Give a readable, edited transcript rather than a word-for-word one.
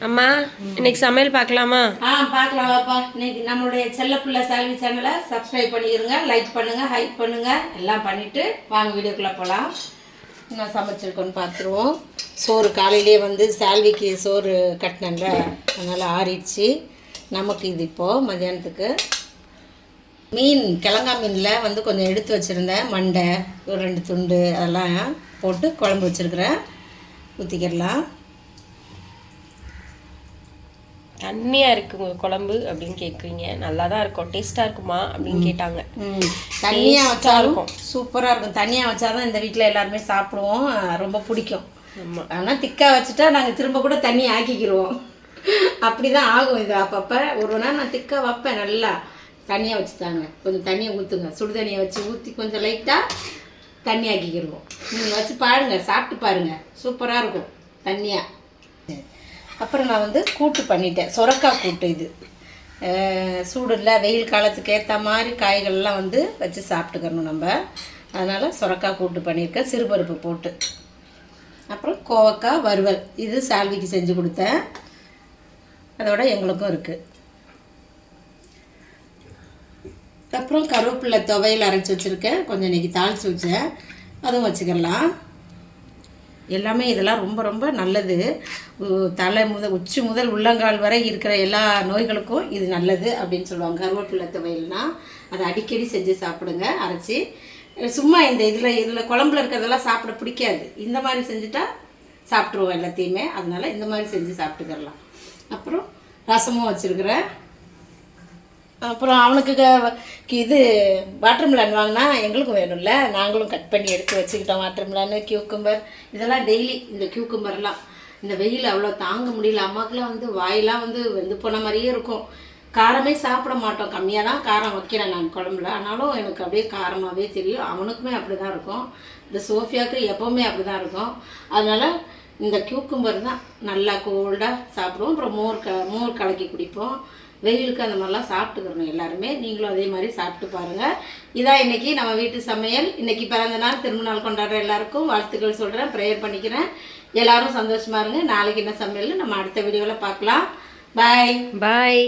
அம்மா இன்னைக்கு சமையல் பார்க்கலாமா? பார்க்கலாம் வாப்பா. இன்னைக்கு நம்மளுடைய செல்லப்பிள்ளை சால்வி சேனலை சப்ஸ்கிரைப் பண்ணிடுங்க, லைக் பண்ணுங்க, ஹைப் பண்ணுங்க, எல்லாம் பண்ணிட்டு வாங்க வீடியோக்குள்ளே போகலாம். நான் சமைச்சிருக்கோன்னு பார்த்துருவோம். சோறு காலையிலே வந்து சால்விக்கு சோறு கட்டினேன்ல, அதனால் ஆறிடுச்சு. நமக்கு இது இப்போது மதியானத்துக்கு மீன் கிழங்கா மீனில் வந்து கொஞ்சம் எடுத்து வச்சுருந்தேன். மண்டை ஒரு 2 துண்டு அதெல்லாம் போட்டு குழம்பு வச்சுருக்கிறேன். ஊற்றிக்கிடலாம். தண்ணியாக இருக்குங்க குழம்பு அப்படின்னு கேட்குறீங்க. நல்லா தான் இருக்கும், டேஸ்ட்டாக இருக்குமா அப்படின்னு கேட்டாங்க. தண்ணியாக வச்சாலும் சூப்பராக இருக்கும். தண்ணியாக வச்சா தான் இந்த வீட்டில் எல்லாருமே சாப்பிடுவோம், ரொம்ப பிடிக்கும். ஆனால் திக்காக வச்சுட்டா நாங்கள் திரும்ப கூட தண்ணி ஆக்கிக்கிடுவோம். அப்படி தான் ஆகும் இது. அப்பப்போ ஒரு நாள் நான் திக்காக வைப்பேன், நல்லா தண்ணியாக வச்சுட்டாங்க. கொஞ்சம் தண்ணியை ஊற்றுங்க, சுடு தண்ணியை வச்சு ஊற்றி கொஞ்சம் லைட்டாக தண்ணி ஆக்கிக்கிடுவோம். நீங்கள் வச்சு பாருங்கள், சாப்பிட்டு பாருங்கள், சூப்பராக இருக்கும் தண்ணியாக. அப்புறம் நான் வந்து கூட்டு பண்ணிட்டேன், சொரக்காய் கூட்டு. இது சூடு இல்லை, வெயில் காலத்துக்கு ஏற்ற மாதிரி காய்கள்லாம் வந்து வச்சு சாப்பிட்டுக்கணும் நம்ம. அதனால் சொரக்காய் கூட்டு பண்ணியிருக்கேன், சிறுபருப்பு போட்டு. அப்புறம் கோவக்காய் வறுவல், இது சால்விக்கு செஞ்சு கொடுத்தேன், அதோட எங்களுக்கும் இருக்குது. அப்புறம் கருவேப்பிலை துவையல் அரைச்சி வச்சுருக்கேன், கொஞ்சம் இன்றைக்கி தாளித்து வச்சேன், அதுவும் வச்சுக்கலாம். எல்லாமே இதெல்லாம் ரொம்ப ரொம்ப நல்லது. தலை உச்சி முதல் உள்ளங்கால் வரை இருக்கிற எல்லா நோய்களுக்கும் இது நல்லது அப்படின்னு சொல்லுவாங்க. கருவேப்பிலை துவையல்னா அதை அடிக்கடி செஞ்சு சாப்பிடுங்க அரைச்சி. சும்மா இந்த இதில் குழம்புல இருக்கிறதெல்லாம் சாப்பிட பிடிக்காது, இந்த மாதிரி செஞ்சுட்டா சாப்பிட்ருவோம் எல்லாத்தையுமே. அதனால் இந்த மாதிரி செஞ்சு சாப்பிட்டுக்கலாம். அப்புறம் ரசமும் வச்சுருக்கிறேன். அப்புறம் அவனுக்கு இது வாட்டர்மெலன் வாங்கினா எங்களுக்கும் வேணும்ல, நாங்களும் கட் பண்ணி எடுத்து வச்சுக்கிட்டோம். வாட்டர்மெலனு, கியூக்கம்பர், இதெல்லாம் டெய்லி. இந்த கியூக்கம்பர்லாம் இந்த வெயில் அவ்வளோ தாங்க முடியல. அம்மாக்கெலாம் வந்து வாயெல்லாம் வந்து வெந்து போன மாதிரியே இருக்கும். காரமே சாப்பிட மாட்டோம், கம்மியாக தான் காரம் வைக்கிறேன் நான் குழம்புல. ஆனாலும் எனக்கு அப்படியே காரமாகவே தெரியும். அவனுக்குமே அப்படி தான் இருக்கும். இந்த சோஃபியாவுக்கு எப்போவுமே அப்படி தான் இருக்கும். அதனால் இந்த கியூக்கம்பர் தான் நல்லா கோல்டாக சாப்பிடுவோம். அப்புறம் மோர் கலக்கி குடிப்போம். வெயிலுக்கு அந்த மாதிரிலாம் சாப்பிட்டுக்கிறோம் எல்லாருமே. நீங்களும் அதே மாதிரி சாப்பிட்டு பாருங்கள். இதான் இன்றைக்கி நம்ம வீட்டு சமையல். இன்றைக்கி பிறந்த நாள், திரும்ப நாள் கொண்டாடுற எல்லாருக்கும் வாழ்த்துக்கள் சொல்கிறேன், ப்ரேயர் பண்ணிக்கிறேன். எல்லோரும் சந்தோஷமாக இருங்க. நாளைக்கு என்ன சமையல்னு நம்ம அடுத்த வீடியோவில் பார்க்கலாம். பாய்.